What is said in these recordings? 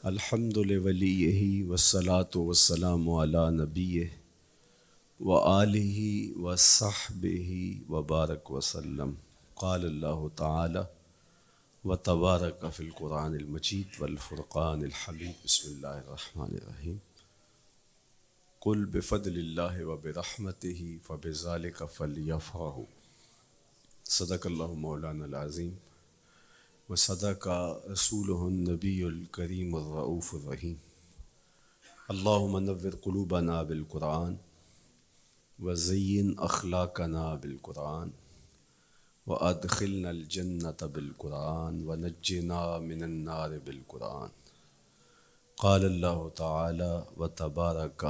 الحمد لولیہ والصلاة والسلام علی نبیہ وآلہ وصحبہ وبارک وسلم۔ قال اللہ تعالی وتبارک فی القرآن المجید والفرقان الحمید۔ بسم اللہ الرحمن الرحیم۔ قل بفضل اللہ وبرحمتہ فبذلک فلیفرحوا۔ صدق اللہ مولانا العظیم وصدق رسولہ النبی الکریم الرؤوف الرحیم۔ اللہم نور قلوبنا بالقرآن وزین اخلاقنا بالقرآن وادخلنا الجنة بالقرآن ونجنا من النار بالقرآن۔ قال اللہ تعالی وتبارک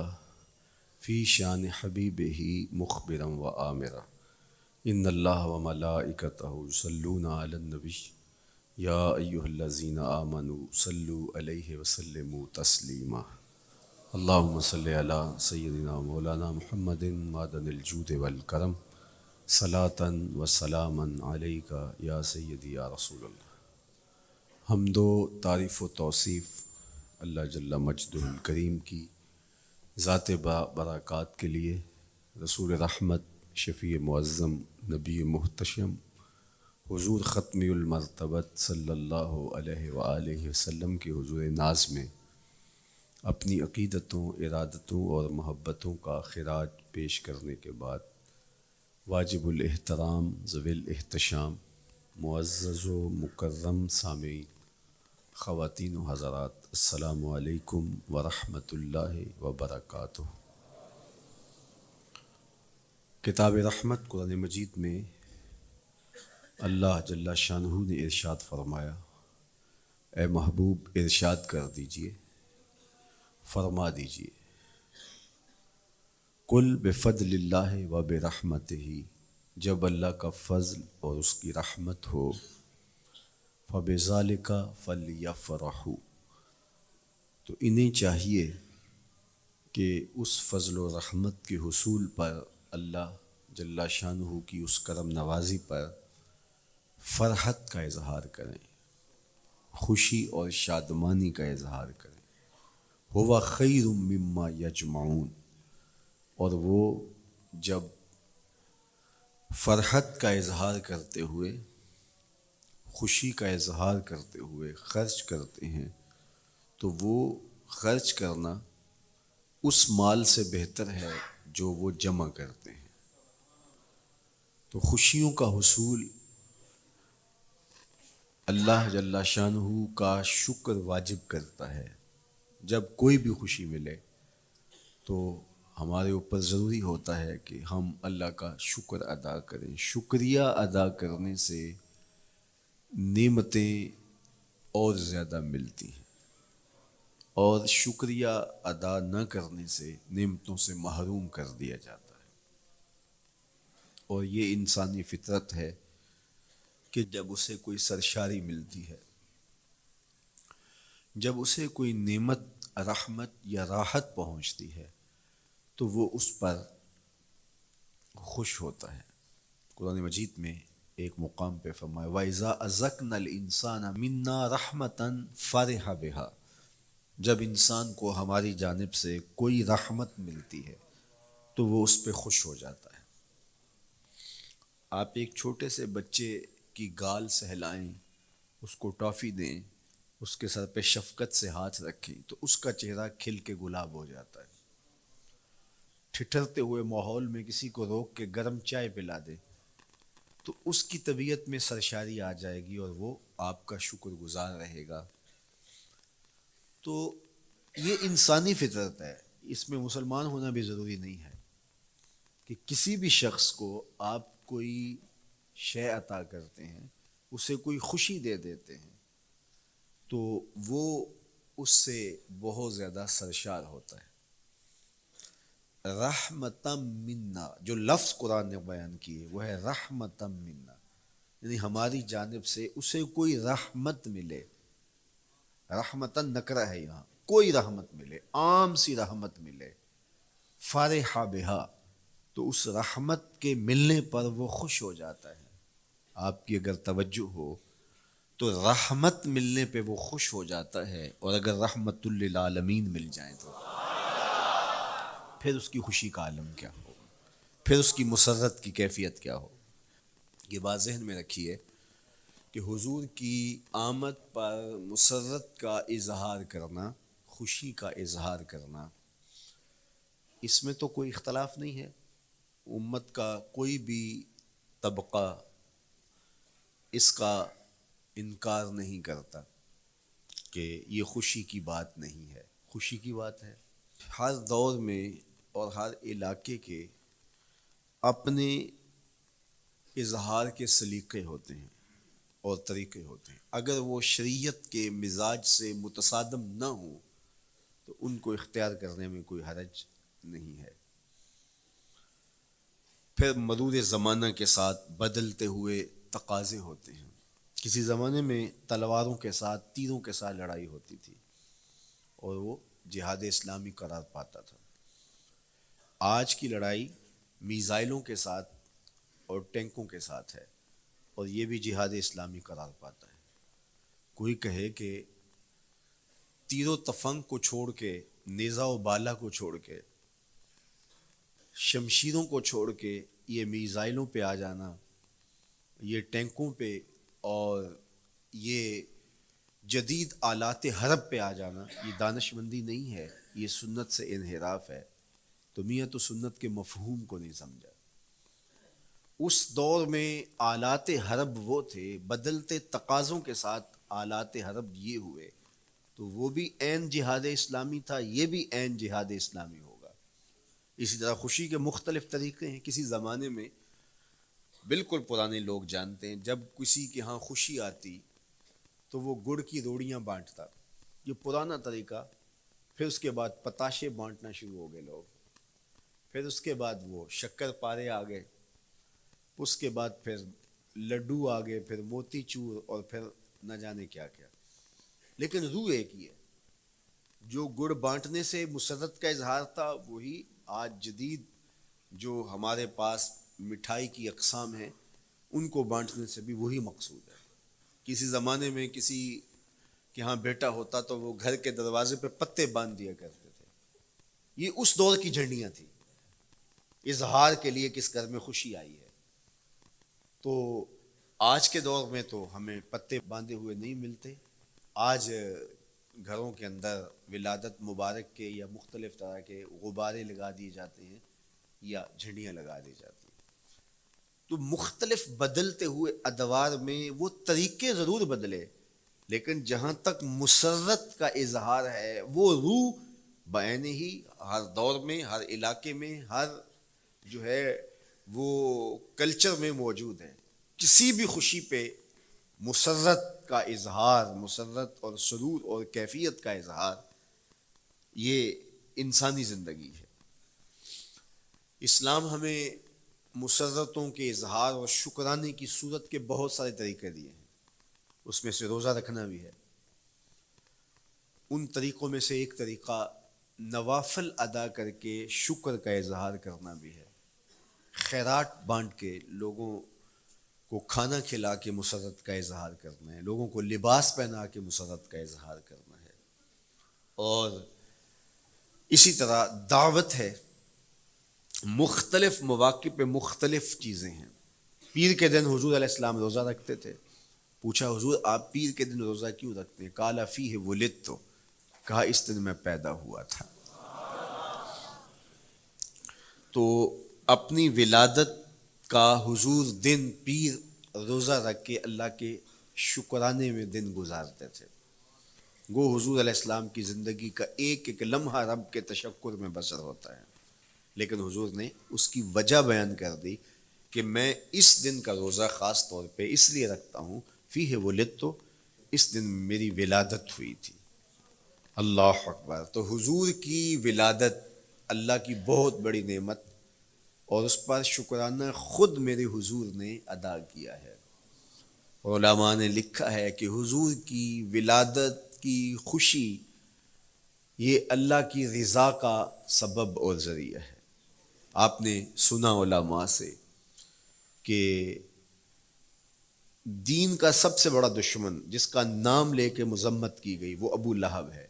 فی شان حبیبہ مخبرا وآمرا ان اللہ وملائکتہ یصلون علی النبی یا ایہا الذین آمنوا صلوا علیہ وسلموا تسلیما۔ اللہم صلی علی سیدنا مولانا محمد معدن الجود والکرم صلاۃ و سلاما علیک یا سیدی یا رسول اللہ۔ حمد و تعریف و توصیف اللہ جل مجدہ الکریم کی ذات برکات کے لیے، رسول رحمت، شفیع معظم، نبی محتشم، حضور ختمی المرتبت صلی اللہ علیہ وآلہ وسلم کے حضور ناز میں اپنی عقیدتوں، ارادتوں اور محبتوں کا خراج پیش کرنے کے بعد، واجب الاحترام ذوی الاحتشام معزز و مکرم سامعین، خواتین و حضرات، السلام علیکم ورحمۃ اللہ وبرکاتہ۔ کتاب رحمت قرآن مجید میں اللہ جل شانہ نے ارشاد فرمایا، اے محبوب ارشاد کر دیجئے، فرما دیجئے، قل بفضل اللہ و برحمتہ، جب اللہ کا فضل اور اس کی رحمت ہو، فبذالک فلیفرحوا، تو انہیں چاہیے کہ اس فضل و رحمت کے حصول پر، اللہ جل شانہ کی اس کرم نوازی پر فرحت کا اظہار کریں، خوشی اور شادمانی کا اظہار کریں۔ ہوا خیر مما یجمعون، اور وہ جب فرحت کا اظہار کرتے ہوئے، خوشی کا اظہار کرتے ہوئے خرچ کرتے ہیں، تو وہ خرچ کرنا اس مال سے بہتر ہے جو وہ جمع کرتے ہیں۔ تو خوشیوں کا حصول اللہ جل شانہ کا شکر واجب کرتا ہے۔ جب کوئی بھی خوشی ملے تو ہمارے اوپر ضروری ہوتا ہے کہ ہم اللہ کا شکر ادا کریں۔ شکریہ ادا کرنے سے نعمتیں اور زیادہ ملتی ہیں، اور شکریہ ادا نہ کرنے سے نعمتوں سے محروم کر دیا جاتا ہے۔ اور یہ انسانی فطرت ہے کہ جب اسے کوئی سرشاری ملتی ہے، جب اسے کوئی نعمت، رحمت یا راحت پہنچتی ہے، تو وہ اس پر خوش ہوتا ہے۔ قرآن مجید میں ایک مقام پہ فرمایا وَإِذَا أَذَقْنَا الْإِنسَانَ مِنَّا رَحْمَةً فَرِحَ بِهَا، جب انسان کو ہماری جانب سے کوئی رحمت ملتی ہے تو وہ اس پہ خوش ہو جاتا ہے۔ آپ ایک چھوٹے سے بچے کی گال سہلائیں، اس کو ٹافی دیں، اس کے سر پہ شفقت سے ہاتھ رکھیں تو اس کا چہرہ کھل کے گلاب ہو جاتا ہے۔ ٹھٹھرتے ہوئے ماحول میں کسی کو روک کے گرم چائے پلا دے تو اس کی طبیعت میں سرشاری آ جائے گی اور وہ آپ کا شکر گزار رہے گا۔ تو یہ انسانی فطرت ہے، اس میں مسلمان ہونا بھی ضروری نہیں ہے کہ کسی بھی شخص کو آپ کوئی شے عطا کرتے ہیں، اسے کوئی خوشی دے دیتے ہیں، تو وہ اس سے بہت زیادہ سرشار ہوتا ہے۔ رحمتم منا، جو لفظ قرآن نے بیان کیے وہ ہے رحمتم منا، یعنی ہماری جانب سے اسے کوئی رحمت ملے۔ رحمتن نکرہ ہے یہاں، کوئی رحمت ملے، عام سی رحمت ملے، فرح بہا، تو اس رحمت کے ملنے پر وہ خوش ہو جاتا ہے۔ آپ کی اگر توجہ ہو تو رحمت ملنے پہ وہ خوش ہو جاتا ہے، اور اگر رحمت للعالمین مل جائیں تو پھر اس کی خوشی کا عالم کیا ہو، پھر اس کی مسرت کی کیفیت کیا ہو۔ یہ بات ذہن میں رکھیے کہ حضور کی آمد پر مسرت کا اظہار کرنا، خوشی کا اظہار کرنا، اس میں تو کوئی اختلاف نہیں ہے، امت کا کوئی بھی طبقہ اس کا انکار نہیں کرتا کہ یہ خوشی کی بات نہیں ہے، خوشی کی بات ہے۔ ہر دور میں اور ہر علاقے کے اپنے اظہار کے سلیقے ہوتے ہیں اور طریقے ہوتے ہیں، اگر وہ شریعت کے مزاج سے متصادم نہ ہوں تو ان کو اختیار کرنے میں کوئی حرج نہیں ہے۔ پھر مرور زمانہ کے ساتھ بدلتے ہوئے تقاضے ہوتے ہیں۔ کسی زمانے میں تلواروں کے ساتھ، تیروں کے ساتھ لڑائی ہوتی تھی اور وہ جہاد اسلامی قرار پاتا تھا۔ آج کی لڑائی میزائلوں کے ساتھ اور ٹینکوں کے ساتھ ہے اور یہ بھی جہاد اسلامی قرار پاتا ہے۔ کوئی کہے کہ تیر و تفنگ کو چھوڑ کے، نیزہ و بالا کو چھوڑ کے، شمشیروں کو چھوڑ کے یہ میزائلوں پہ آ جانا، یہ ٹینکوں پہ اور یہ جدید آلات حرب پہ آ جانا، یہ دانش مندی نہیں ہے، یہ سنت سے انحراف ہے۔ تو میاں تو سنت کے مفہوم کو نہیں سمجھا۔ اس دور میں آلات حرب وہ تھے، بدلتے تقاضوں کے ساتھ آلات حرب یہ ہوئے، تو وہ بھی عین جہاد اسلامی تھا، یہ بھی عین جہاد اسلامی ہوگا۔ اسی طرح خوشی کے مختلف طریقے ہیں۔ کسی زمانے میں بالکل پرانے لوگ جانتے ہیں، جب کسی کے ہاں خوشی آتی تو وہ گڑ کی روڑیاں بانٹتا، یہ پرانا طریقہ۔ پھر اس کے بعد پتاشے بانٹنا شروع ہو گئے لوگ، پھر اس کے بعد وہ شکر پارے آ گئے، اس کے بعد پھر لڈو آ گئے، پھر موتی چور، اور پھر نہ جانے کیا کیا۔ لیکن روح ایک ہی ہے۔ جو گڑ بانٹنے سے مسرت کا اظہار تھا، وہی آج جدید جو ہمارے پاس مٹھائی کی اقسام ہیں، ان کو بانٹنے سے بھی وہی مقصود ہے۔ کسی زمانے میں کسی کہ ہاں بیٹا ہوتا تو وہ گھر کے دروازے پہ پتے باندھ دیا کرتے تھے۔ یہ اس دور کی جھنڈیاں تھیں، اظہار کے لیے کس گھر میں خوشی آئی ہے۔ تو آج کے دور میں تو ہمیں پتے باندھے ہوئے نہیں ملتے۔ آج گھروں کے اندر ولادت مبارک کے یا مختلف طرح کے غبارے لگا دیے جاتے ہیں یا جھنڈیاں لگا دی جاتی ہیں۔ تو مختلف بدلتے ہوئے ادوار میں وہ طریقے ضرور بدلے، لیکن جہاں تک مسرت کا اظہار ہے، وہ روح بعین ہی ہر دور میں، ہر علاقے میں، ہر جو ہے وہ کلچر میں موجود ہے۔ کسی بھی خوشی پہ مسرت کا اظہار، مسرت اور سرور اور کیفیت کا اظہار، یہ انسانی زندگی ہے۔ اسلام ہمیں مسرتوں کے اظہار اور شکرانے کی صورت کے بہت سارے طریقے دیے ہیں، اس میں سے روزہ رکھنا بھی ہے۔ ان طریقوں میں سے ایک طریقہ نوافل ادا کر کے شکر کا اظہار کرنا بھی ہے۔ خیرات بانٹ کے، لوگوں کو کھانا کھلا کے مسرت کا اظہار کرنا ہے، لوگوں کو لباس پہنا کے مسرت کا اظہار کرنا ہے۔ اور اسی طرح دعوت ہے، مختلف مواقع پہ مختلف چیزیں ہیں۔ پیر کے دن حضور علیہ السلام روزہ رکھتے تھے۔ پوچھا حضور آپ پیر کے دن روزہ کیوں رکھتے ہیں؟ قال فیہ ولدت، کہا اس دن میں پیدا ہوا تھا۔ تو اپنی ولادت کا حضور دن پیر روزہ رکھ کے اللہ کے شکرانے میں دن گزارتے تھے۔ گو حضور علیہ السلام کی زندگی کا ایک ایک لمحہ رب کے تشکر میں بسر ہوتا ہے، لیکن حضور نے اس کی وجہ بیان کر دی کہ میں اس دن کا روزہ خاص طور پہ اس لیے رکھتا ہوں، فیہ ولدت، اس دن میری ولادت ہوئی تھی۔ اللہ اکبر۔ تو حضور کی ولادت اللہ کی بہت بڑی نعمت، اور اس پر شکرانہ خود میرے حضور نے ادا کیا ہے۔ علماء نے لکھا ہے کہ حضور کی ولادت کی خوشی یہ اللہ کی رضا کا سبب اور ذریعہ ہے۔ آپ نے سنا علماء سے کہ دین کا سب سے بڑا دشمن جس کا نام لے کے مذمت کی گئی وہ ابو لہب ہے.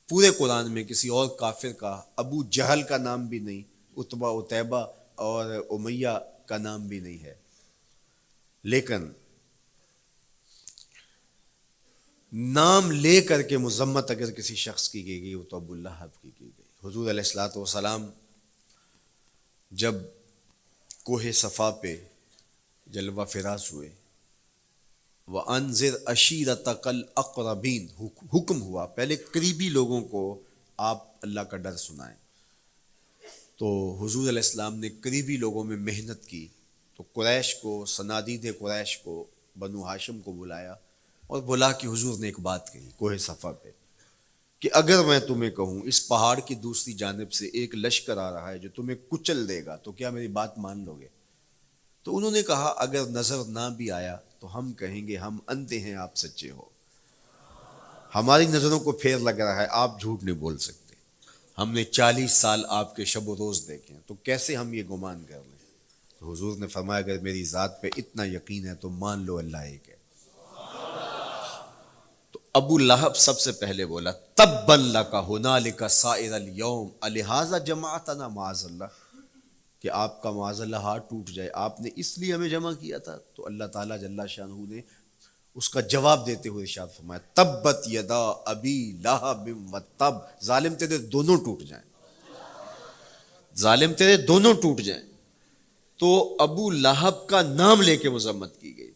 پورے قرآن میں کسی اور کافر کا ابو جہل کا نام بھی نہیں، عتبہ عتیبہ اور امیہ کا نام بھی نہیں ہے. لیکن نام لے کر کے مذمت اگر کسی شخص کی گئی وہ تو ابو لہب کی گئی. حضور علیہ الصلوۃ والسلام جب کوہ صفا پہ جلوہ فراز ہوئے، وَأَنذِرْ عَشِيرَتَكَ الْأَقْرَبِينَ، حکم ہوا پہلے قریبی لوگوں کو آپ اللہ کا ڈر سنائیں. تو حضور علیہ السلام نے قریبی لوگوں میں محنت کی، تو قریش کو، صنادید قریش کو، بنو ہاشم کو بلایا اور بلا کہ حضور نے ایک بات کہی کوہ صفا پہ کہ اگر میں تمہیں کہوں اس پہاڑ کی دوسری جانب سے ایک لشکر آ رہا ہے جو تمہیں کچل دے گا تو کیا میری بات مان لو گے؟ تو انہوں نے کہا اگر نظر نہ بھی آیا تو ہم کہیں گے ہم اندھے ہیں، آپ سچے ہو. ہماری نظروں کو پھیر لگ رہا ہے، آپ جھوٹ نہیں بول سکتے. ہم نے 40 سال آپ کے شب و روز دیکھے ہیں، تو کیسے ہم یہ گمان کر لیں؟ تو حضور نے فرمایا اگر میری ذات پہ اتنا یقین ہے تو مان لو اللہ ایک ہے. تو ابو لہب سب سے پہلے بولا تبا لک ھنالک سائر الیوم الہذا جمعتنا معاذ اللہ، کہ آپ کا معاذ اللہ ہاتھ ٹوٹ جائے، آپ نے اس لیے ہمیں جمع کیا تھا. تو اللہ تعالیٰ جل شانہ نے اس کا جواب دیتے ہوئے ارشاد فرمایا تبت یدا ابی لہب وتب، ظالم تیرے دونوں ٹوٹ جائیں، ظالم تیرے دونوں ٹوٹ جائیں. تو ابو لہب کا نام لے کے مذمت کی گئی.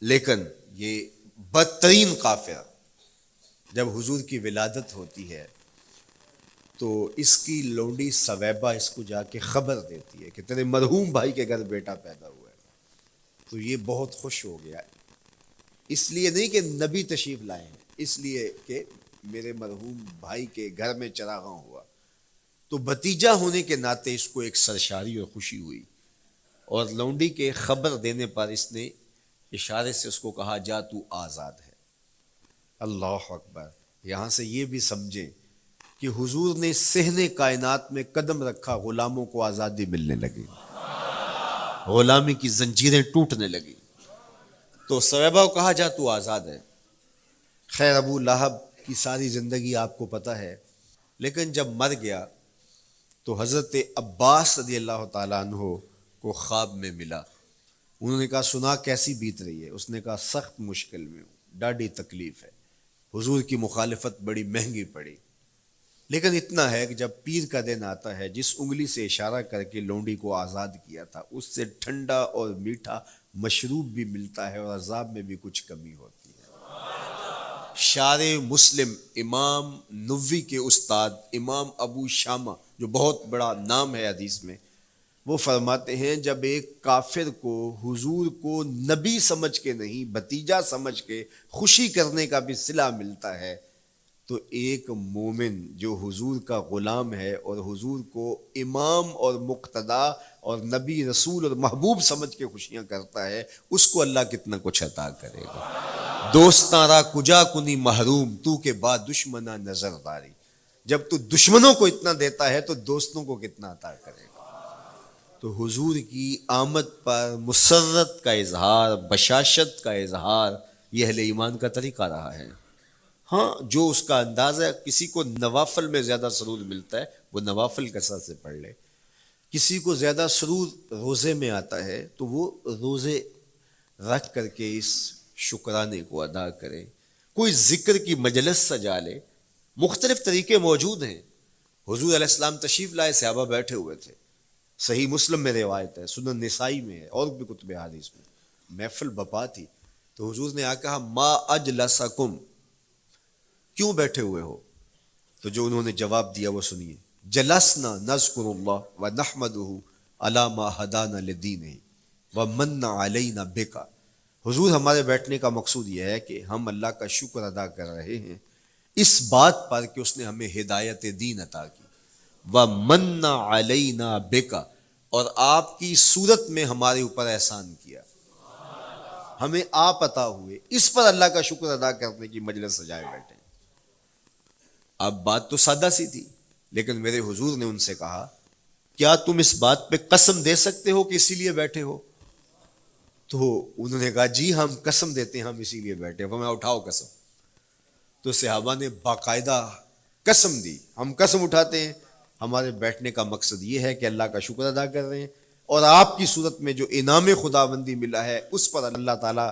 لیکن یہ بدترین کافر جب حضور کی ولادت ہوتی ہے تو اس کی لونڈی سویبہ اس کو جا کے خبر دیتی ہے کہ تیرے مرحوم بھائی کے گھر بیٹا پیدا ہوا ہے. تو یہ بہت خوش ہو گیا، اس لیے نہیں کہ نبی تشریف لائے ہیں، اس لیے کہ میرے مرحوم بھائی کے گھر میں چراغاں ہوا. تو بھتیجا ہونے کے ناطے اس کو ایک سرشاری اور خوشی ہوئی، اور لونڈی کے خبر دینے پر اس نے اشارے سے اس کو کہا جا تو آزاد ہے. اللہ اکبر. یہاں سے یہ بھی سمجھیں کہ حضور نے صحن کائنات میں قدم رکھا، غلاموں کو آزادی ملنے لگی، غلامی کی زنجیریں ٹوٹنے لگی. تو صحابہ کو کہا جا تو آزاد ہے. خیر ابو لہب کی ساری زندگی آپ کو پتہ ہے، لیکن جب مر گیا تو حضرت عباس رضی اللہ تعالیٰ عنہ کو خواب میں ملا. انہوں نے کہا سنا کیسی بیت رہی ہے؟ اس نے کہا سخت مشکل میں ہوں، ڈاڑھی تکلیف ہے، حضور کی مخالفت بڑی مہنگی پڑی. لیکن اتنا ہے کہ جب پیر کا دن آتا ہے، جس انگلی سے اشارہ کر کے لونڈی کو آزاد کیا تھا اس سے ٹھنڈا اور میٹھا مشروب بھی ملتا ہے اور عذاب میں بھی کچھ کمی ہوتی ہے. شارع مسلم امام نووی کے استاد امام ابو شامہ، جو بہت بڑا نام ہے حدیث میں، وہ فرماتے ہیں جب ایک کافر کو حضور کو نبی سمجھ کے نہیں بھتیجا سمجھ کے خوشی کرنے کا بھی صلہ ملتا ہے، تو ایک مومن جو حضور کا غلام ہے اور حضور کو امام اور مقتدا اور نبی رسول اور محبوب سمجھ کے خوشیاں کرتا ہے، اس کو اللہ کتنا کچھ عطا کرے گا. دوستاں را کجا کنی محروم، تو کے بعد دشمنا نظر داری. جب تو دشمنوں کو اتنا دیتا ہے تو دوستوں کو کتنا عطا کرے گا. تو حضور کی آمد پر مسرت کا اظہار، بشاشت کا اظہار، یہ اہل ایمان کا طریقہ رہا ہے. ہاں جو اس کا انداز ہے، کسی کو نوافل میں زیادہ سرور ملتا ہے وہ نوافل کثرت سے پڑھ لے، کسی کو زیادہ سرور روزے میں آتا ہے تو وہ روزے رکھ کر کے اس شکرانے کو ادا کرے، کوئی ذکر کی مجلس سجا لے. مختلف طریقے موجود ہیں. حضور علیہ السلام تشریف لائے، صحابہ بیٹھے ہوئے تھے، صحیح مسلم میں روایت ہے، سنن نسائی میں ہے، اور بھی کتب حدیث میں. محفل بپا تھی تو حضور نے آ کہا ما اجلسکم، کیوں بیٹھے ہوئے ہو؟ تو جو انہوں نے جواب دیا وہ سنیے. جلسنا نذکر اللہ ونحمدہ علی ما ہدانا لدینہ ومن علینا بکا. حضور ہمارے بیٹھنے کا مقصود یہ ہے کہ ہم اللہ کا شکر ادا کر رہے ہیں اس بات پر کہ اس نے ہمیں ہدایت دین عطا کی، ومن علینا بکا، اور آپ کی صورت میں ہمارے اوپر احسان کیا، ہمیں آپ عطا ہوئے، اس پر اللہ کا شکر ادا کرنے کی مجلس سجائے بیٹھے. اب بات تو سادہ سی تھی، لیکن میرے حضور نے ان سے کہا کیا تم اس بات پہ قسم دے سکتے ہو کہ اسی لیے بیٹھے ہو؟ تو انہوں نے کہا جی ہم قسم دیتے ہیں ہم اسی لیے بیٹھے. فرمایا اٹھاؤ قسم. تو صحابہ نے باقاعدہ قسم دی, ہم قسم اٹھاتے ہیں ہمارے بیٹھنے کا مقصد یہ ہے کہ اللہ کا شکر ادا کر رہے ہیں اور آپ کی صورت میں جو انعام خداوندی ملا ہے اس پر اللہ تعالیٰ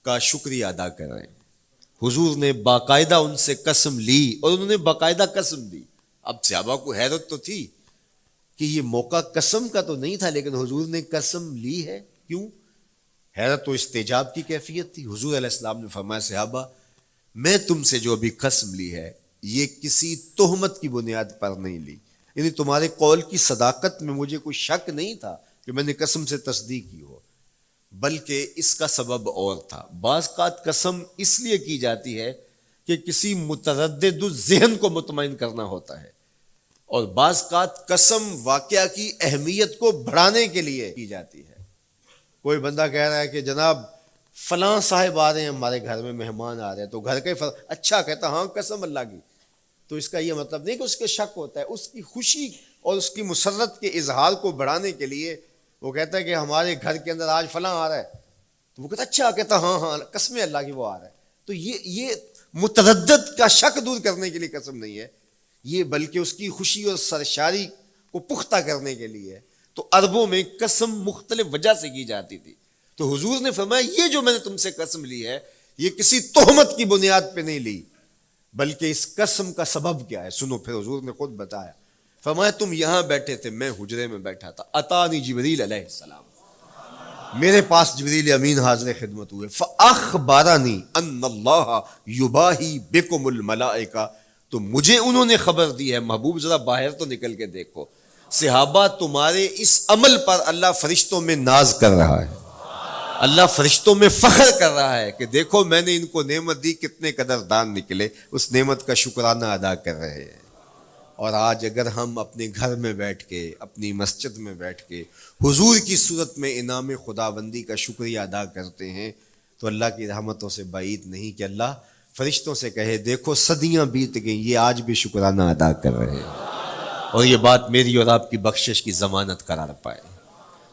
کا شکریہ ادا کر رہے ہیں. حضور نے باقاعدہ ان سے قسم لی اور انہوں نے باقاعدہ قسم دی. اب صحابہ کو حیرت تو تھی کہ یہ موقع قسم کا تو نہیں تھا, لیکن حضور نے قسم لی ہے. کیوں؟ حیرت تو استجاب کی کیفیت تھی. حضور علیہ السلام نے فرمایا صحابہ میں تم سے جو ابھی قسم لی ہے یہ کسی تہمت کی بنیاد پر نہیں لی, یعنی تمہارے قول کی صداقت میں مجھے کوئی شک نہیں تھا کہ میں نے قسم سے تصدیق کی ہو, بلکہ اس کا سبب اور تھا. بعض اوقات قسم اس لیے کی جاتی ہے کہ کسی متردد ذہن کو مطمئن کرنا ہوتا ہے, اور بعض اوقات قسم واقعہ کی اہمیت کو بڑھانے کے لیے کی جاتی ہے. کوئی بندہ کہہ رہا ہے کہ جناب فلاں صاحب آ رہے ہیں ہمارے گھر میں, مہمان آ رہے ہیں, تو گھر کے اچھا کہتا ہاں قسم اللہ کی, تو اس کا یہ مطلب نہیں کہ اس کے شک ہوتا ہے. اس کی خوشی اور اس کی مسرت کے اظہار کو بڑھانے کے لیے وہ کہتا ہے کہ ہمارے گھر کے اندر آج فلاں آ رہا ہے, تو وہ کہتا اچھا کہتا ہاں ہاں قسم اللہ کی وہ آ رہا ہے. تو یہ متردد کا شک دور کرنے کے لیے قسم نہیں ہے, یہ بلکہ اس کی خوشی اور سرشاری کو پختہ کرنے کے لیے ہے. تو عربوں میں قسم مختلف وجہ سے کی جاتی تھی. تو حضور نے فرمایا یہ جو میں نے تم سے قسم لی ہے یہ کسی تہمت کی بنیاد پہ نہیں لی, بلکہ اس قسم کا سبب کیا ہے سنو. پھر حضور نے خود بتایا, فرمایا تم یہاں بیٹھے تھے, میں حجرے میں بیٹھا تھا, اتانی جبریل علیہ السلام, میرے پاس جبریل امین حاضر خدمت ہوئے, فاخبرنی ان اللہ یباہی بکم الملائکہ, تو مجھے انہوں نے خبر دی ہے, محبوب ذرا باہر تو نکل کے دیکھو, صحابہ تمہارے اس عمل پر اللہ فرشتوں میں ناز کر رہا ہے, اللہ فرشتوں میں فخر کر رہا ہے کہ دیکھو میں نے ان کو نعمت دی, کتنے قدردان نکلے, اس نعمت کا شکرانہ ادا کر رہے ہیں. اور آج اگر ہم اپنے گھر میں بیٹھ کے, اپنی مسجد میں بیٹھ کے حضور کی صورت میں انعام خداوندی کا شکریہ ادا کرتے ہیں تو اللہ کی رحمتوں سے بعید نہیں کہ اللہ فرشتوں سے کہے دیکھو صدیاں بیت گئیں یہ آج بھی شکرانہ ادا کر رہے ہیں, اور یہ بات میری اور آپ کی بخشش کی ضمانت قرار پائے.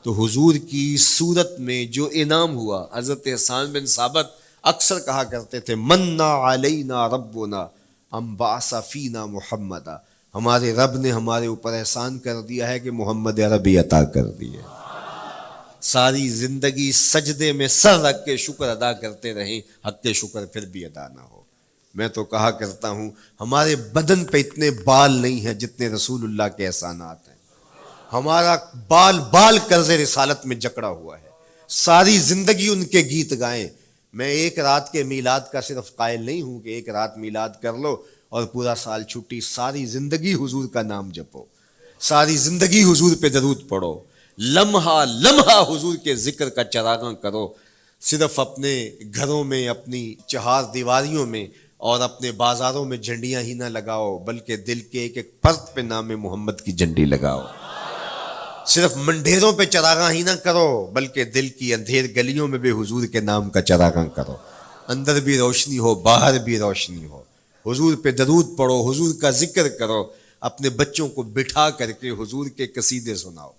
تو حضور کی صورت میں جو انعام ہوا, حضرت حسان بن ثابت اکثر کہا کرتے تھے منا علینا ربنا ام بعث فینا محمدا, ہمارے رب نے ہمارے اوپر احسان کر دیا ہے کہ محمد عربی عطا کر دیے. ساری زندگی سجدے میں سر رکھ کے شکر ادا کرتے رہیں, حق کے شکر پھر بھی ادا نہ ہو. میں تو کہا کرتا ہوں ہمارے بدن پہ اتنے بال نہیں ہیں جتنے رسول اللہ کے احسانات ہیں. ہمارا بال بال قرض رسالت میں جکڑا ہوا ہے, ساری زندگی ان کے گیت گائیں. میں ایک رات کے میلاد کا صرف قائل نہیں ہوں کہ ایک رات میلاد کر لو اور پورا سال چھٹی, ساری زندگی حضور کا نام جپو, ساری زندگی حضور پہ درود پڑھو, لمحہ لمحہ حضور کے ذکر کا چراغاں کرو. صرف اپنے گھروں میں, اپنی چہار دیواریوں میں اور اپنے بازاروں میں جھنڈیاں ہی نہ لگاؤ, بلکہ دل کے ایک ایک فرد پہ نام محمد کی جھنڈی لگاؤ. صرف منڈیروں پہ چراغاں ہی نہ کرو, بلکہ دل کی اندھیر گلیوں میں بھی حضور کے نام کا چراغاں کرو, اندر بھی روشنی ہو باہر بھی روشنی ہو. حضور پہ درود پڑھو, حضور کا ذکر کرو, اپنے بچوں کو بٹھا کر کے حضور کے قصیدے سناؤ,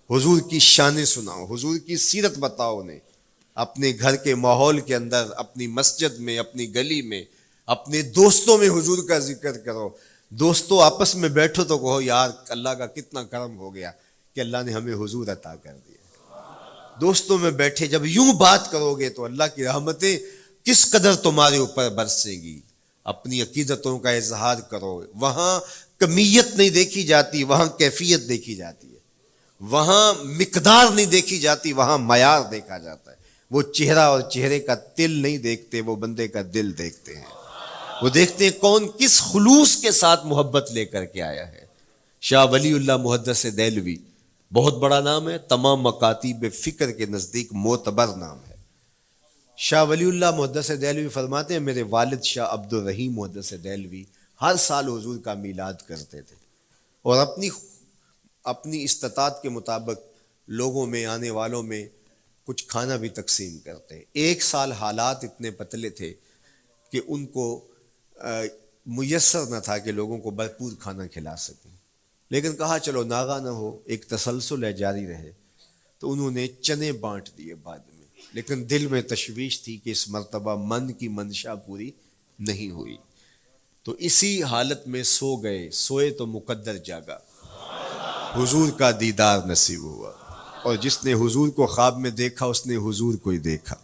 حضور کی شانیں سناؤ, حضور کی سیرت بتاؤ انہیں. اپنے گھر کے ماحول کے اندر, اپنی مسجد میں, اپنی گلی میں, اپنے دوستوں میں حضور کا ذکر کرو. دوستوں آپس میں بیٹھو تو کہو یار اللہ کا کتنا کرم ہو گیا کہ اللہ نے ہمیں حضور عطا کر دیا. دوستوں میں بیٹھے جب یوں بات کرو گے تو اللہ کی رحمتیں کس قدر تمہارے اوپر برسیں گی. اپنی عقیدتوں کا اظہار کرو, وہاں کمیت نہیں دیکھی جاتی, وہاں کیفیت دیکھی جاتی ہے, وہاں مقدار نہیں دیکھی جاتی, وہاں معیار دیکھا جاتا ہے. وہ چہرہ اور چہرے کا تل نہیں دیکھتے, وہ بندے کا دل دیکھتے ہیں. وہ دیکھتے ہیں کون کس خلوص کے ساتھ محبت لے کر کے آیا ہے. شاہ ولی اللہ محدث دہلوی بہت بڑا نام ہے, تمام مکاتیب فکر کے نزدیک معتبر نام ہے. شاہ ولی اللہ محدث دہلوی فرماتے ہیں میرے والد شاہ عبد الرحیم محدث دہلوی ہر سال حضور کا میلاد کرتے تھے, اور اپنی استطاعت کے مطابق لوگوں میں, آنے والوں میں کچھ کھانا بھی تقسیم کرتے. ایک سال حالات اتنے پتلے تھے کہ ان کو میسر نہ تھا کہ لوگوں کو بھرپور کھانا کھلا سکیں, لیکن کہا چلو ناغہ نہ ہو, ایک تسلسل ہے جاری رہے, تو انہوں نے چنے بانٹ دیے بعد میں. لیکن دل میں تشویش تھی کہ اس مرتبہ من کی منشا پوری نہیں ہوئی، تو اسی حالت میں سو گئے، سوئے تو مقدر جاگا، حضور کا دیدار نصیب ہوا، اور جس نے حضور کو خواب میں دیکھا اس نے حضور کو ہی دیکھا۔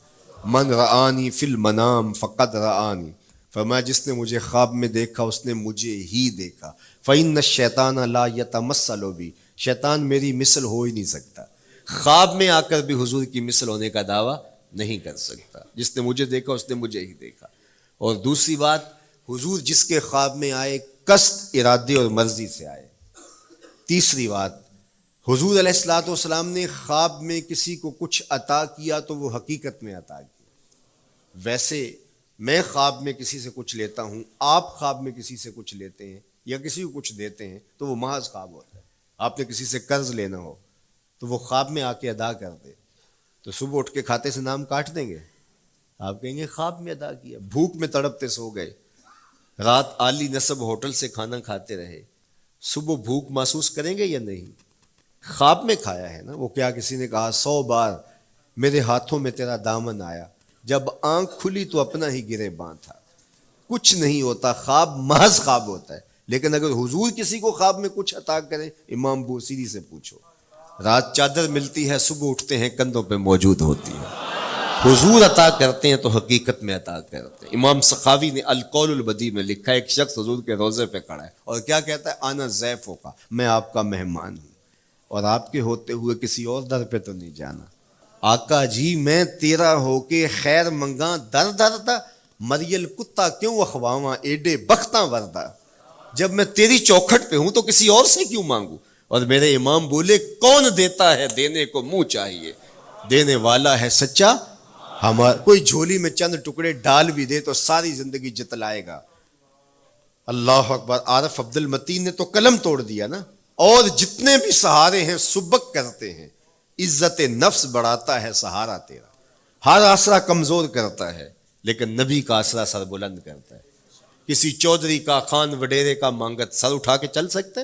من رآنی فی المنام فقد رآنی، فرمایا جس نے مجھے خواب میں دیکھا اس نے مجھے ہی دیکھا۔ فإن الشیطان لا یتمثل بی، شیطان میری مثل ہو ہی نہیں سکتا، خواب میں آ کر بھی حضور کی مثل ہونے کا دعویٰ نہیں کر سکتا، جس نے مجھے دیکھا اس نے مجھے ہی دیکھا۔ اور دوسری بات، حضور جس کے خواب میں آئے قصد، ارادے اور مرضی سے آئے۔ تیسری بات، حضور علیہ الصلوۃ والسلام نے خواب میں کسی کو کچھ عطا کیا تو وہ حقیقت میں عطا کیا۔ ویسے میں خواب میں کسی سے کچھ لیتا ہوں، آپ خواب میں کسی سے کچھ لیتے ہیں یا کسی کو کچھ دیتے ہیں تو وہ محض خواب ہوتا ہے۔ آپ نے کسی سے قرض لینا ہو تو وہ خواب میں آ کے ادا کر دے تو صبح اٹھ کے کھاتے سے نام کاٹ دیں گے؟ آپ کہیں گے خواب میں ادا کیا، بھوک میں تڑپتے سو گئے، رات عالی نسب ہوٹل سے کھانا کھاتے رہے، صبح بھوک محسوس کریں گے یا نہیں؟ خواب میں کھایا ہے نا۔ وہ کیا کسی نے کہا 100 بار میرے ہاتھوں میں تیرا دامن آیا، جب آنکھ کھلی تو اپنا ہی گرے باں تھا۔ کچھ نہیں ہوتا، خواب محض خواب ہوتا ہے۔ لیکن اگر حضور کسی کو خواب میں کچھ عطا کرے، امام بوصیری سے پوچھو، رات چادر ملتی ہے، صبح اٹھتے ہیں کندھوں پہ موجود ہوتی ہے۔ حضور عطا کرتے ہیں تو حقیقت میں عطا کرتے ہیں۔ امام سخاوی نے القول البدیع میں لکھا ہے، ایک شخص حضور کے روضے پہ کھڑا ہے اور کیا کہتا ہے؟ انا ضیفوں کا، میں آپ کا مہمان ہوں، اور آپ کے ہوتے ہوئے کسی اور در پہ تو نہیں جانا۔ آقا جی میں تیرا ہو کے خیر منگاں در در دا، مریل کتا کیوں اخواواں ایڈے بختاں وردا، جب میں تیری چوکھٹ پہ ہوں تو کسی اور سے کیوں مانگوں؟ اور میرے امام بولے، کون دیتا ہے دینے کو منہ چاہیے، دینے والا ہے سچا ہمارا۔ کوئی جھولی میں چند ٹکڑے ڈال بھی دے تو ساری زندگی جتلائے گا۔ اللہ اکبر۔ عارف عبد المتین نے تو قلم توڑ دیا نا۔ اور جتنے بھی سہارے ہیں سبک کرتے ہیں، عزت نفس بڑھاتا ہے سہارا تیرا، ہر آسرا کمزور کرتا ہے لیکن نبی کا آسرا سر بلند کرتا ہے۔ کسی چودھری کا، خان وڈیرے کا مانگت سر اٹھا کے چل سکتے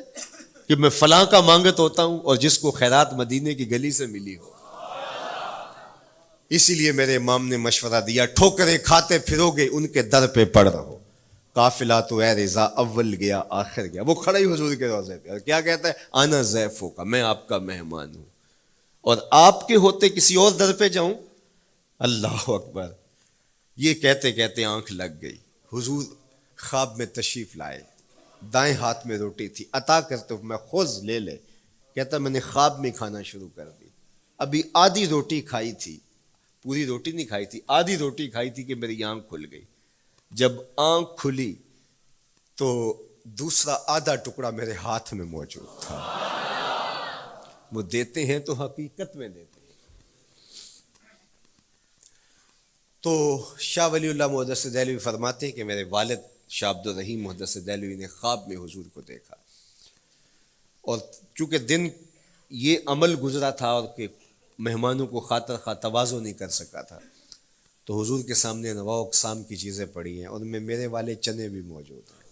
کہ میں فلاں کا مانگت ہوتا ہوں اور جس کو خیرات مدینے کی گلی سے ملی ہو؟ اسی لیے میرے امام نے مشورہ دیا، ٹھوکریں کھاتے پھرو گے ان کے در پہ پڑ رہو، قافلہ تو اے رضا اول گیا آخر گیا۔ وہ کھڑا ہی حضور کے روضے پہ اور کیا کہتا ہے؟ انا ضیفوں کا، میں آپ کا مہمان ہوں، اور آپ کے ہوتے کسی اور در پہ جاؤں؟ اللہ اکبر۔ یہ کہتے کہتے آنکھ لگ گئی۔ حضور خواب میں تشریف لائے، دائیں ہاتھ میں روٹی تھی، عطا کرتے ہوئے میں خذ لے لے، کہتا میں نے خواب میں کھانا شروع کر دی، ابھی آدھی روٹی کھائی تھی، پوری روٹی نہیں کھائی تھی، آدھی روٹی کھائی تھی کہ میری آنکھ کھل گئی۔ جب آنکھ کھلی تو دوسرا آدھا ٹکڑا میرے ہاتھ میں موجود تھا۔ وہ دیتے ہیں تو حقیقت میں دیتے ہیں۔ تو شاہ ولی اللہ محدث دہلوی فرماتے ہیں کہ میرے والد شاہ عبد الرحیم محدث دہلوی نے خواب میں حضور کو دیکھا، اور چونکہ دن یہ عمل گزرا تھا اور کہ مہمانوں کو خاطر خواہ تواضع نہیں کر سکا تھا، تو حضور کے سامنے انواع اقسام کی چیزیں پڑی ہیں، ان میں میرے والے چنے بھی موجود ہیں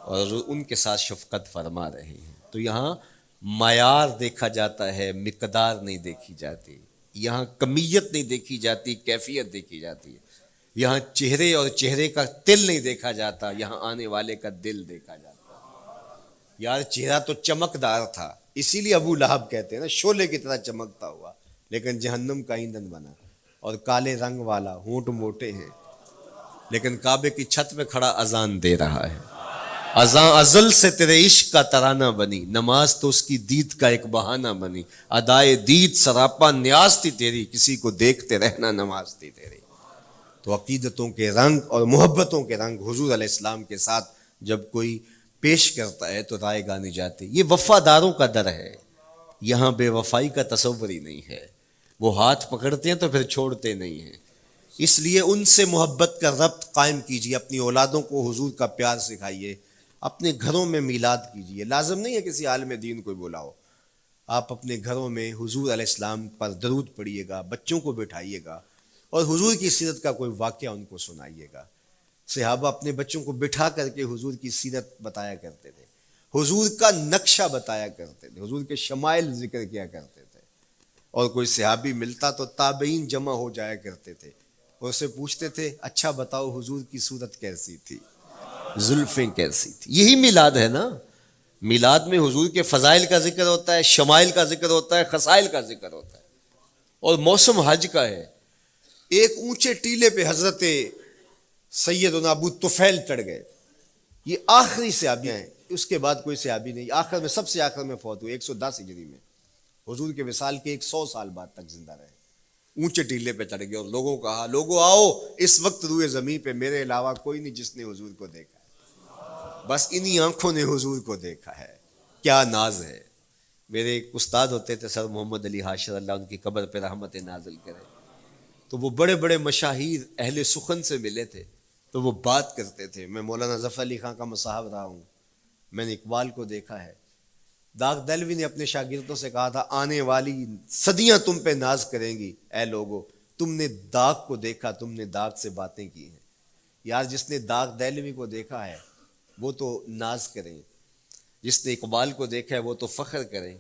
اور ان کے ساتھ شفقت فرما رہے ہیں۔ تو یہاں معیار دیکھا جاتا ہے، مقدار نہیں دیکھی جاتی، یہاں کمیت نہیں دیکھی جاتی، کیفیت دیکھی جاتی ہے۔ یہاں چہرے اور چہرے کا تل نہیں دیکھا جاتا، یہاں آنے والے کا دل دیکھا جاتا ہے۔ یار چہرہ تو چمکدار تھا، اسی لیے ابو لہب کہتے ہیں نا، شعلے کی طرح چمکتا ہوا، لیکن جہنم کا ایندھن بنا، اور کالے رنگ والا، ہونٹ موٹے ہیں، لیکن کعبے کی چھت میں کھڑا اذان دے رہا ہے۔ اذان ازل سے تیرے عشق کا ترانہ بنی، نماز تو اس کی دید کا ایک بہانہ بنی، ادائے دید سراپا نیاز تھی تیری، کسی کو دیکھتے رہنا نماز تھی تیری۔ تو عقیدتوں کے رنگ اور محبتوں کے رنگ حضور علیہ السلام کے ساتھ جب کوئی پیش کرتا ہے تو رائے گانی جاتی۔ یہ وفاداروں کا در ہے، یہاں بے وفائی کا تصور ہی نہیں ہے۔ وہ ہاتھ پکڑتے ہیں تو پھر چھوڑتے نہیں ہیں، اس لیے ان سے محبت کا ربط قائم کیجیے، اپنی اولادوں کو حضور کا پیار سکھائیے، اپنے گھروں میں میلاد کیجیے۔ لازم نہیں ہے کسی عالم دین کو بلاؤ، آپ اپنے گھروں میں حضور علیہ السلام پر درود پڑھیے گا، بچوں کو بٹھائیے گا اور حضور کی سیرت کا کوئی واقعہ ان کو سنائیے گا۔ صحابہ اپنے بچوں کو بٹھا کر کے حضور کی سیرت بتایا کرتے تھے، حضور کا نقشہ بتایا کرتے تھے، حضور کے شمائل ذکر کیا کرتے تھے، اور کوئی صحابی ملتا تو تابعین جمع ہو جایا کرتے تھے اور اسے پوچھتے تھے اچھا بتاؤ حضور کی صورت کیسی تھی، زلفیں کیسی تھی. یہی میلاد ہے نا. میلاد میں حضور کے فضائل کا ذکر ہوتا ہے، شمائل کا ذکر ہوتا ہے، خصائل کا ذکر ہوتا ہے. اور موسم حج کا ہے. ایک اونچے ٹیلے پہ حضرت سیدنا ابو طفیل چڑھ گئے. یہ آخری صحابی ہیں، اس کے بعد کوئی صحابی نہیں. آخر میں سب سے آخر میں فوت ہوئے 110 ہجری میں. حضور کے وصال کے 100 سال بعد تک زندہ رہے. اونچے ٹیلے پہ چڑھ گئے اور لوگوں کو کہا لوگوں آؤ، اس وقت روئے زمین پہ میرے علاوہ کوئی نہیں جس نے حضور کو دیکھا ہے. بس انہی آنکھوں نے حضور کو دیکھا ہے. کیا ناز ہے. میرے ایک استاد ہوتے تھے سر محمد علی حاشر، اللہ ان کی قبر پہ رحمت نازل کرے. تو وہ بڑے بڑے مشاہیر اہل سخن سے ملے تھے تو وہ بات کرتے تھے. میں مولانا ظفر علی خان کا مصاحب رہا ہوں، میں نے اقبال کو دیکھا ہے. داغ دہلوی نے اپنے شاگردوں سے کہا تھا آنے والی صدیاں تم پہ ناز کریں گی اے لوگو، تم نے داغ کو دیکھا، تم نے داغ سے باتیں کی ہیں. یار جس نے داغ دہلوی کو دیکھا ہے وہ تو ناز کریں، جس نے اقبال کو دیکھا ہے وہ تو فخر کریں،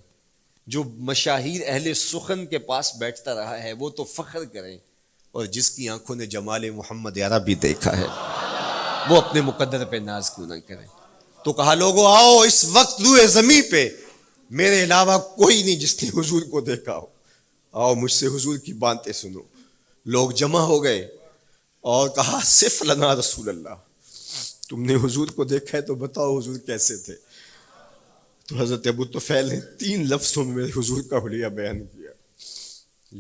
جو مشاہیر اہل سخن کے پاس بیٹھتا رہا ہے وہ تو فخر کریں، اور جس کی آنکھوں نے جمال محمد عربی دیکھا ہے وہ اپنے مقدر پہ ناز کیوں نہ کریں. تو کہا لوگوں آؤ، اس وقت روئے زمین پہ میرے علاوہ کوئی نہیں جس نے حضور کو دیکھا ہو، آؤ مجھ سے حضور کی باتیں سنو. لوگ جمع ہو گئے اور کہا صف لنا رسول اللہ، تم نے حضور کو دیکھا ہے تو بتاؤ حضور کیسے تھے. تو حضرت ابو طفیل نے 3 لفظوں میں میرے حضور کا حلیہ بیان کیا،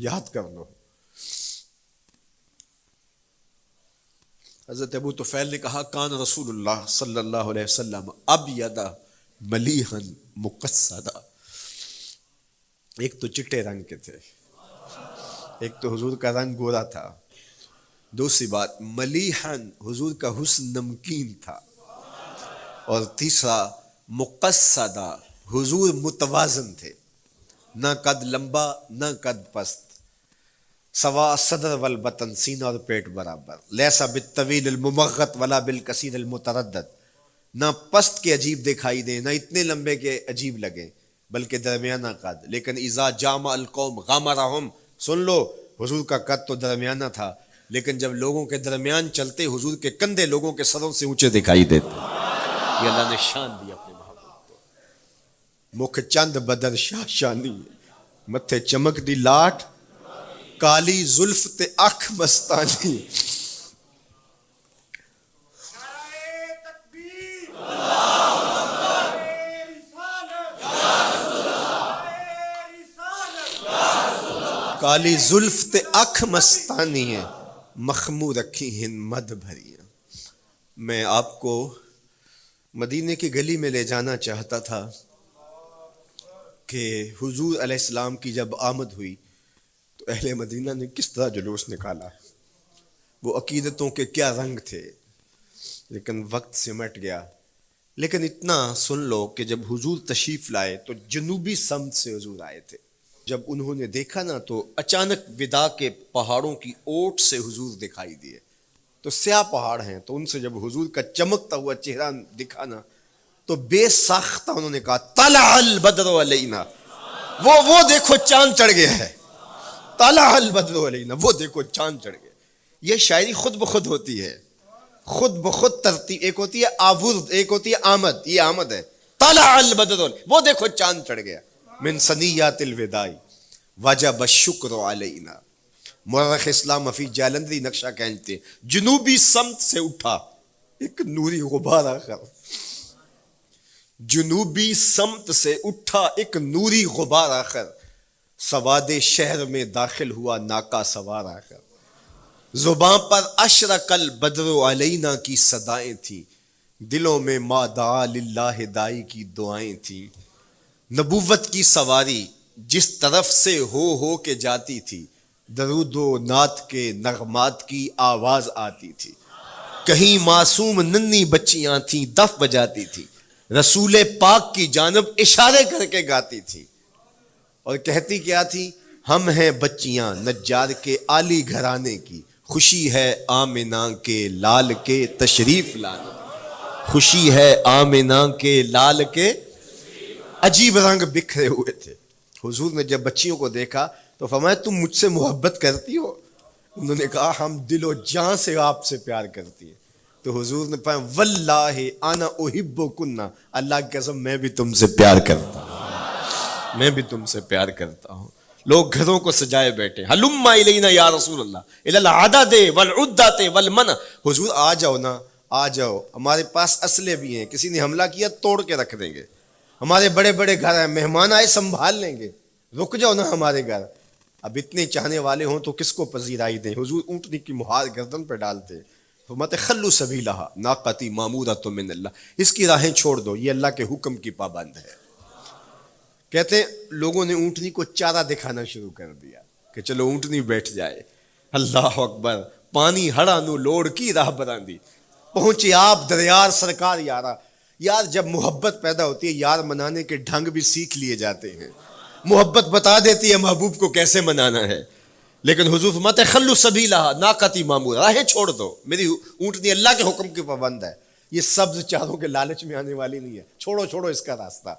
یاد کر لو. حضرت ابو طفیل نے کہا کان رسول اللہ صلی اللہ علیہ وسلم ابیض ملیحا مقصدا. ایک تو چٹے رنگ کے تھے، ایک تو حضور کا رنگ گورا تھا. دوسری بات ملیحن، حضور کا حسن نمکین تھا. اور تیسرا مقصدا، حضور متوازن تھے، نہ قد لمبا نہ قد پست، سوا صدر والبطن، سینہ اور پیٹ برابر. لیسا بالطویل الممغط ولا بالکثیر المتردد، نہ پست کے عجیب دکھائی دیں نہ اتنے لمبے کے عجیب لگیں بلکہ درمیانہ قد. لیکن اذا جامع القوم غامرہم، سن لو حضور کا قد تو درمیانہ تھا لیکن جب لوگوں کے درمیان چلتے حضور کے کندھے لوگوں کے سروں سے اونچے دکھائی دیتے. یہ اللہ نے شان دی اپنے محبوب کو. مکھ چند بدر شاہ شانی، متھے چمک دی لاٹ، کالی زلف تے اکھ مستانی. کالی زلف تے اکھ مستانی ہیں، مخمور رکھی ہیں مد بھریاں. میں آپ کو مدینے کی گلی میں لے جانا چاہتا تھا کہ حضور علیہ السلام کی جب آمد ہوئی تو اہل مدینہ نے کس طرح جلوس نکالا، وہ عقیدتوں کے کیا رنگ تھے. لیکن وقت سمٹ گیا. لیکن اتنا سن لو کہ جب حضور تشریف لائے تو جنوبی سمت سے حضور آئے تھے. جب انہوں نے دیکھا نا تو اچانک ودا کے پہاڑوں کی اوٹ سے حضور دکھائی دیے. تو سیاہ پہاڑ ہیں تو ان سے جب حضور کا چمکتا ہوا چہرہ دکھا نا تو بے ساختہ انہوں نے کہا طلع البدر علینا، وہ دیکھو چاند چڑھ گیا ہے. طلع البدر علینا، وہ دیکھو چاند چڑھ گیا. یہ شاعری خود بخود ہوتی ہے، خود بخود ترتیب. ایک ہوتی ہے آورد، ایک ہوتی ہے آمد. یہ آمد ہے. طلع البدر، وہ دیکھو چاند چڑھ گیا. من ثنیات الوداع وجب الشکر علینا. مورخ اسلام حفیظ جالندری نقشہ کہتے ہیں جنوبی سمت سے اٹھا ایک نوری غبار آخر. جنوبی سمت سے اٹھا ایک نوری غبار آخر، سواد شہر میں داخل ہوا ناکا سوار آخر. زباں پر اشرق البدر علینا کی صدائیں تھیں، دلوں میں ما دعا للہ دائی کی دعائیں تھیں. نبوت کی سواری جس طرف سے ہو کے جاتی تھی، درود و نعت کے نغمات کی آواز آتی تھی. کہیں معصوم ننھی بچیاں تھیں دف بجاتی تھی، رسول پاک کی جانب اشارے کر کے گاتی تھی اور کہتی کیا تھی، ہم ہیں بچیاں نجار کے عالی گھرانے کی، خوشی ہے آمنہ کے لال کے تشریف لانے. خوشی ہے آمنہ کے لال کے. عجیب رنگ بکھرے ہوئے تھے. حضور نے جب بچیوں کو دیکھا تو فرمایا تم مجھ سے محبت کرتی ہو؟ انہوں نے کہا ہم دل و جان سے آپ سے پیار کرتی ہیں. تو حضور نے فرمایا واللہ انا احبکن، اللہ کی قسم میں بھی تم سے پیار کرتا ہوں، میں بھی تم سے پیار کرتا ہوں. لوگ گھروں کو سجائے بیٹھے، ہلم الینا یا رسول اللہ الی العدد والعدۃ والمنع، حضور آ جاؤ نا، آ جاؤ، ہمارے پاس اسلحے بھی ہیں، کسی نے حملہ کیا توڑ کے رکھ دیں گے، ہمارے بڑے بڑے گھر ہیں، مہمان آئے سنبھال لیں گے، رک جاؤ نا ہمارے گھر. اب اتنے چاہنے والے ہوں تو کس کو پذیرائی دیں؟ حضور اونٹنی کی مہار گردن پہ ڈالتے، فرماتے خلو سبیلہا ناقتی مامورۃ من اللہ، اس کی راہیں چھوڑ دو، یہ اللہ کے حکم کی پابند ہے. کہتے ہیں لوگوں نے اونٹنی کو چارہ دکھانا شروع کر دیا کہ چلو اونٹنی بیٹھ جائے. اللہ اکبر، پانی ہڑا نو لوڑ کی راہ براندی، پہنچے آپ دریار سرکار یارا. یار جب محبت پیدا ہوتی ہے یار منانے کے ڈھنگ بھی سیکھ لیے جاتے ہیں، محبت بتا دیتی ہے محبوب کو کیسے منانا ہے. لیکن حضور فرماتے خلو سبیلہا ناقتی مامورہ، راہیں چھوڑ دو، میری اونٹنی اللہ کے حکم کی پابند ہے، یہ سبز چاروں کے لالچ میں آنے والی نہیں ہے، چھوڑو چھوڑو اس کا راستہ.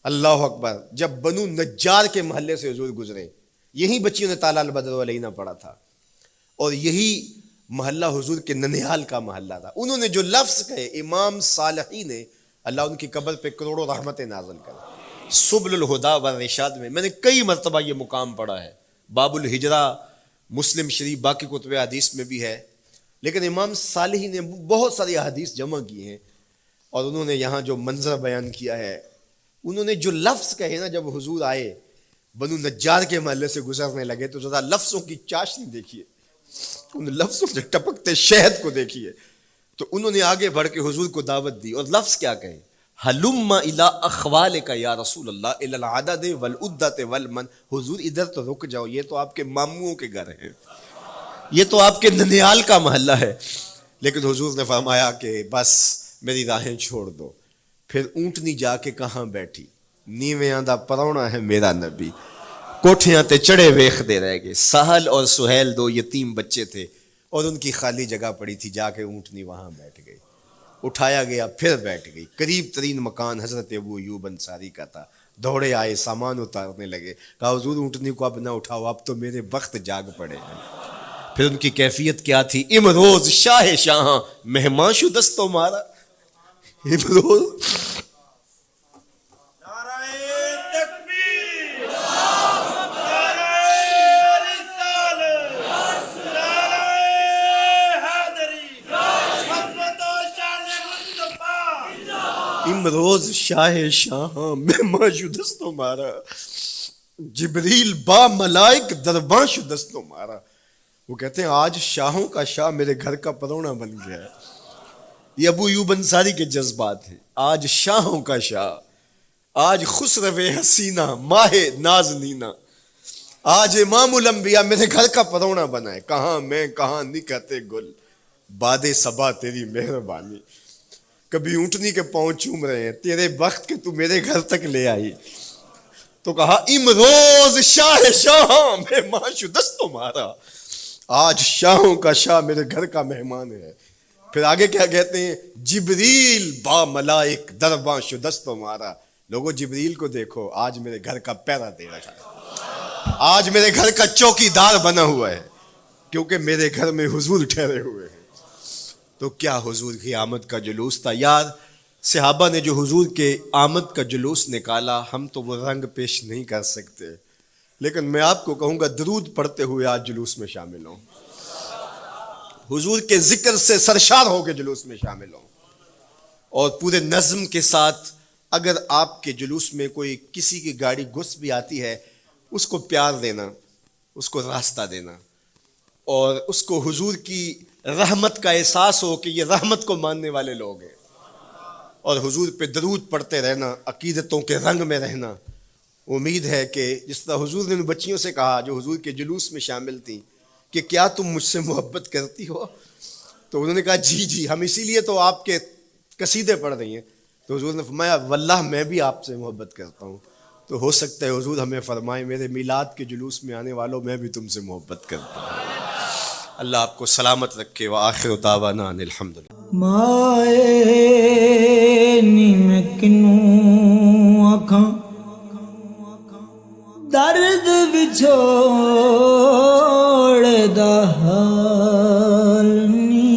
اللہ اکبر، جب بنو نجار کے محلے سے حضور گزرے، یہی بچیوں نے تالا البدر علینا پڑھا تھا، اور یہی محلہ حضور کے ننیال کا محلہ تھا. انہوں نے جو لفظ کہے امام صالحی نے، اللہ ان کی قبر پہ کروڑوں رحمتیں نازل کرے. سبل الہدا والرشاد میں نے کئی مرتبہ یہ مقام پڑھا ہے، باب الہجرہ مسلم شریف باقی کتب حدیث میں بھی ہے، لیکن امام صالحی نے بہت ساری حدیث جمع کی ہیں، اور انہوں نے یہاں جو منظر بیان کیا ہے، انہوں نے جو لفظ کہے نا، جب حضور آئے بنو نجار کے محلے سے گزرنے لگے تو ذرا لفظوں کی چاشنی دیکھیے، ان لفظوں سے ٹپکتے شہد کو دیکھیے. تو انہوں نے آگے بڑھ کے حضور کو دعوت دی، اور لفظ کیا کہے، ہلم الی اخوالک یا رسول اللہ الی العدد والعدۃ والمن، حضور ادھر تو رک جاؤ، یہ تو آپ کے ماموں کے گھر ہیں، یہ تو آپ کے ننیال کا محلہ ہے. لیکن حضور نے فرمایا کہ بس میری راہیں چھوڑ دو. پھر اونٹنی جا کے کہاں بیٹھی، نیویاں دا پرونا ہے میرا نبی، کوٹھیاں تے چڑھے ویخ دے رہ گئے. سہل اور سہیل دو یتیم بچے تھے، اور ان کی خالی جگہ پڑی تھی، جا کے اونٹنی وہاں بیٹھ گئی. اٹھایا گیا پھر بیٹھ گئی. قریب ترین مکان حضرت ابو ایوب انصاری کا تھا. دوڑے آئے، سامان اتارنے لگے، کہا حضور اونٹنی کو اب نہ اٹھاؤ، اب تو میرے وقت جاگ پڑے ہیں. پھر ان کی کیفیت کیا تھی، امروز شاہ شاہاں مہمان شدست مارا. امروز امروز شاہ شاہاں مہمان شدست مارا، جبریل با ملائک درباں شدست مارا. وہ کہتے ہیں آج شاہوں کا شاہ میرے گھر کا پرونا بن گیا ہے. یہ ابو ایوب انصاری کے جذبات ہیں. آج شاہوں کا شاہ، آج خسرو حسینہ ماہ نازنینہ، آج امام الانبیاء میرے گھر کا پرونا بنا ہے. کہاں میں کہاں نکہتے گل، باد صبا تیری مہربانی. کبھی اونٹنی کے پاؤں چوم رہے ہیں، تیرے بخت کے تو میرے گھر تک لے آئی. تو کہا امروز شاہ شاہاں مہمان شدست مارا، آج شاہوں کا شاہ میرے گھر کا مہمان ہے. پھر آگے کیا کہتے ہیں، جبریل با ملائک درباں شدست مارا. لوگوں جبریل کو دیکھو، آج میرے گھر کا پیرا دے رکھا ہے، آج میرے گھر کا چوکی دار بنا ہوا ہے، کیونکہ میرے گھر میں حضور ٹھہرے ہوئے ہیں. تو کیا حضور کی آمد کا جلوس تھا یار. صحابہ نے جو حضور کے آمد کا جلوس نکالا، ہم تو وہ رنگ پیش نہیں کر سکتے، لیکن میں آپ کو کہوں گا درود پڑھتے ہوئے آج جلوس میں شامل ہوں، حضور کے ذکر سے سرشار ہو کے جلوس میں شامل ہوں، اور پورے نظم کے ساتھ. اگر آپ کے جلوس میں کوئی کسی کی گاڑی گھس بھی آتی ہے، اس کو پیار دینا، اس کو راستہ دینا، اور اس کو حضور کی رحمت کا احساس ہو کہ یہ رحمت کو ماننے والے لوگ ہیں، اور حضور پہ درود پڑھتے رہنا، عقیدتوں کے رنگ میں رہنا. امید ہے کہ جس طرح حضور نے ان بچیوں سے کہا جو حضور کے جلوس میں شامل تھیں کہ کیا تم مجھ سے محبت کرتی ہو، تو انہوں نے کہا جی جی، ہم اسی لیے تو آپ کے قصیدے پڑھ رہی ہیں. تو حضور نے فرمایا واللہ میں بھی آپ سے محبت کرتا ہوں. تو ہو سکتا ہے حضور ہمیں فرمائے میرے میلاد کے جلوس میں آنے والوں میں بھی تم سے محبت کرتا ہوں. اللہ آپ کو سلامت رکھے. وآخر دعوانا ان الحمدللہ. مائے نی میں کنوں آکھاں درد ਵਿਛੋੜ ਦਾ ਹਾਲ ਨੀ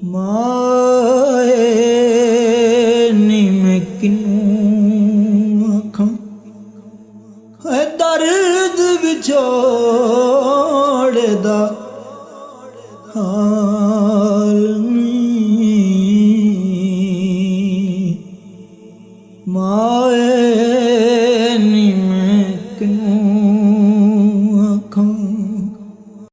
ਮਾਏ ਨੀ ਮੈਂ ਕਿਨੂੰ ਆਖਾਂ ਹੈ ਦਰਦ ਵਿਛੋੜ ਦਾ ਹਾਲ ਨੀ ਮਾਏ ਨੀ ਮੈਂ ਕਿਨੂੰ